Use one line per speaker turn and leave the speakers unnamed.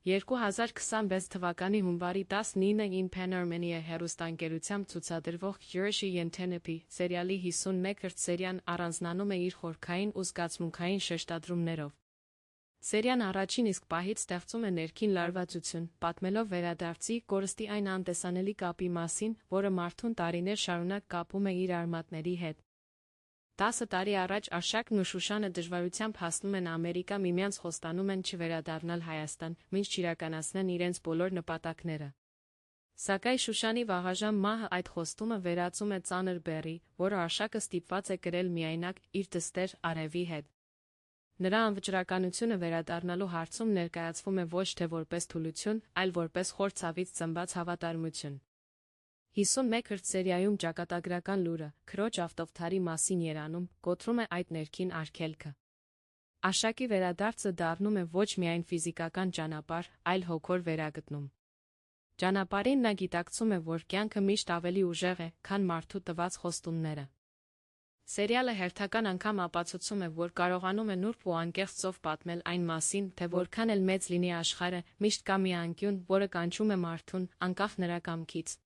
2026 թվականի հունվարի 19-ին Pan-Armenia հեռուստաընկերությամբ ցուցադրվող Jersey Yentenepi սերիալի 51-րդ սերիան առանձնանում է իր խորքային ու զգացմունքային շեշտադրումներով։ Սերիան առաջին իսկ պահից ստեղծում է ներքին լարվածություն, պատմելով վերադարձի կորստի այն անտեսանելի կապի մասին, որը մարդուն տարիներ շարունակ կապում է իր արմատների հետ։ 10 տարի առաջ Արշակն ու Շուշանը դժվարությամբ հասնում են Ամերիկա, միմյանց խոստանում են չվերադառնալ Հայաստան, մինչ չիրականացնեն իրենց բոլոր նպատակները։ Սակայն Շուշանի վաղաժամ մահը այդ խոստումը վերածում է ծանր բեռի, որը Արշակը ստիպված է կրել միայնակ իր դստեր Արևի հետ։ Նրա անվճռականությունը վերադառնալու հարցում ներկայացվում է ոչ թե որպես թուլություն, այլ որպես խոր ցավից ծնված հավատարմություն։ 51-րդ սերիայում ճակատագրական լուրը, քրոջ ավտովթարի մասին երանում, կոտրում է այդ ներքին արգելքը։ Արշակի վերադարձը դառնում է ոչ միայն ֆիզիկական ճանապարհ, այլ հոգոր վերագտնում։ Ճանապարհին նա գիտակցում է, որ կյանքը միշտ ավելի ուժեղ է, քան մարդու տված խոստումները։ Սերիալը հերթական անգամ ապացուցում է, որ կարողանում է նուրբ ու անկեղծ ծով պատմել այն մասին, թե որքան էլ մեծ լինի աշխարհը, միշտ կա մի անկյուն, որը կանչում է մարդուն, անկախ նրա կամքից։